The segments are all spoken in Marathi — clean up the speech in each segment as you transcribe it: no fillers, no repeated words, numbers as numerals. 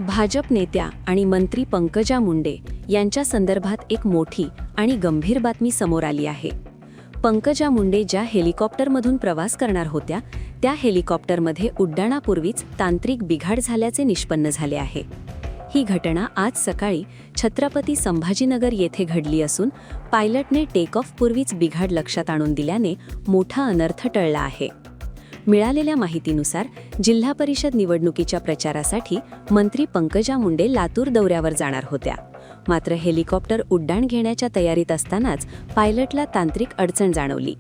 भाजप नेत्या आणि मंत्री पंकजा मुंडे यांच्या संदर्भात एक मोठी आणि गंभीर बातमी समोर आली आहे. पंकजा मुंडे ज्या हेलिकॉप्टरमधून प्रवास करणार होत्या त्या हेलिकॉप्टरमध्ये उड्डाणापूर्वीच तांत्रिक बिघाड झाल्याचे निष्पन्न झाले आहे. ही घटना आज सकाळी छत्रपती संभाजीनगर येथे घडली असून पायलटने टेक ऑफ पूर्वीच बिघाड लक्षात आणून दिल्याने मोठा अनर्थ टळला आहे. मिळालेल्या माहितीनुसार जिल्हा परिषद निवडणुकीच्या प्रचारासाठी मंत्री पंकजा मुंडे लातूर दौऱ्यावर जाणार होत्या. मात्र हेलिकॉप्टर उड्डाण घेण्याच्या तयारीत असतानाच पायलटला तांत्रिक अडचण जाणवली.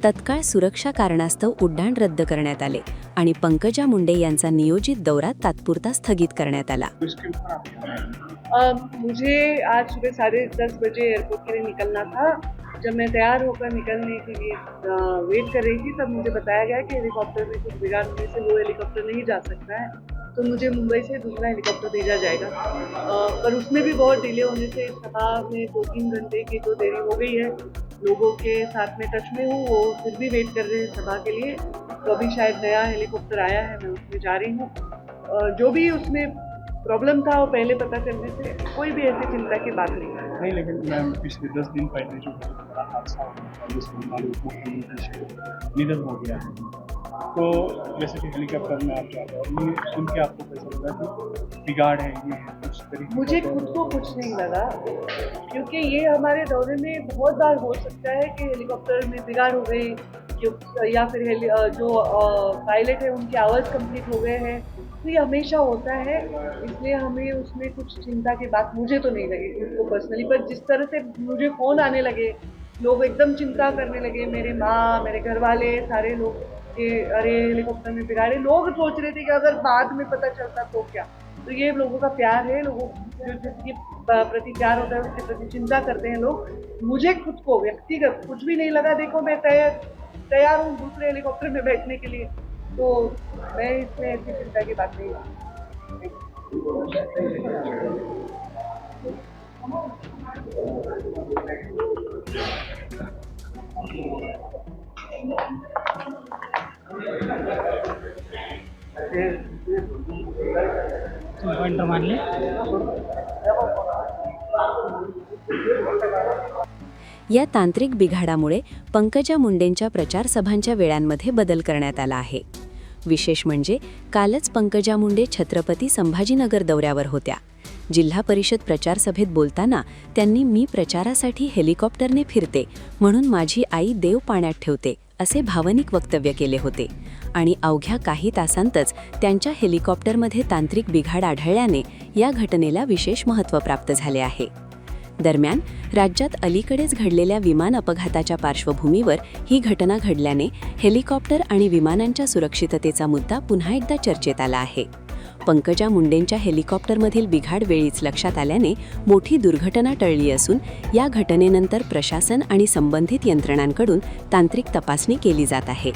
तत्काळ सुरक्षा कारणास्तव उड्डाण रद्द करण्यात आले आणि पंकजा मुंडे यांचा नियोजित दौरा तात्पुरता स्थगित करण्यात आला. मुझे आज सुबह 10:30 बजे एयरपोर्ट के लिए निकलना था. जब मैं तैयार होकर निकलने के लिए वेट कर रही थी तब मुझे बताया गया कि हेलीकॉप्टर में कुछ बिगाड़ होने से वो हेलीकॉप्टर नहीं जा सकता है, तो मुझे मुंबई से दूसरा हेलीकॉप्टर भेजा जाएगा. पर उसमें भी बहुत डिले होने से सभा में 2-3 घंटे की तो देरी हो गई है. लोगों के साथ में टच में हूँ, वो फिर भी वेट कर रहे हैं सभा के लिए. तो अभी शायद नया हेलीकॉप्टर आया है, मैं उसमें जा रही हूँ. जो भी उसमें प्रॉब्लम था वो पहले पता करने से कोई भी ऐसी चिंता की बात नहीं, लेकिन मैम पिछले 10 दिन पहले जो बड़ा हादसा हुआ जिसमें माननीय मुख्यमंत्री से निधन हो गया है, तो जैसे कि हेलीकॉप्टर में आप जा रहे हो, ये सुन के आपको कैसा लगा कि बिगाड़ है ये है कुछ तरीके? मुझे खुद को कुछ नहीं लगा, क्योंकि ये हमारे दौरे में बहुत बार हो सकता है कि हेलीकॉप्टर में बिगाड़ हो गई या फिर जो पायलट है उनके आवर्स कंप्लीट हो गए हैं. तो ये हमेशा होता है, इसलिए हमें उसमें कुछ चिंता की बात मुझे तो नहीं लगी खुद को पर्सनली. पर जिस तरह से मुझे फ़ोन आने लगे, लोग एकदम चिंता करने लगे, मेरे माँ, मेरे घर वाले, सारे लोग कि अरे हेलीकॉप्टर में बिगाड़े. लोग सोच रहे थे कि अगर बाद में पता चलता तो क्या. तो ये लोगों का प्यार है, लोगों जो जिसके प्रति प्यार होता है उसके प्रति चिंता करते हैं लोग. मुझे खुद को व्यक्तिगत कुछ भी नहीं लगा. देखो मैं तैयार हूँ दूसरे हेलीकॉप्टर में बैठने के लिए, तो मैं इसमें ऐसी चिंता की बात नहीं. पॉइंटर मान ले. या तांत्रिक बिघाडामुळे पंकजा मुंडेंच्या प्रचार सभांच्या वेळांमध्ये बदल करण्यात आला आहे. विशेष म्हणजे कालच पंकजा मुंडे छत्रपती संभाजीनगर दौऱ्यावर होत्या. जिल्हा परिषद प्रचार सभेत बोलताना त्यांनी मी प्रचारासाठी हेलिकॉप्टरने फिरते म्हणून माझी आई देव पाण्यात ठेवते असे भावनिक वक्तव्य केले होते आणि अवघ्या काही तासांतच त्यांच्या हेलिकॉप्टरमध्ये तांत्रिक बिघाड आढळल्याने या घटनेला विशेष महत्त्व प्राप्त झाले आहे. दरम्यान राज्यात अलीकडेच घडलेल्या विमान अपघाताच्या पार्श्वभूमीवर ही घटना घडल्याने हेलिकॉप्टर आणि विमानांच्या सुरक्षिततेचा मुद्दा पुन्हा एकदा चर्चेत आला आहे. पंकजा मुंडेंच्या हेलिकॉप्टरमधील बिघाड वेळीच लक्षात आल्याने मोठी दुर्घटना टळली असून या घटनेनंतर प्रशासन आणि संबंधित यंत्रणांकडून तांत्रिक तपासणी केली जात आहे.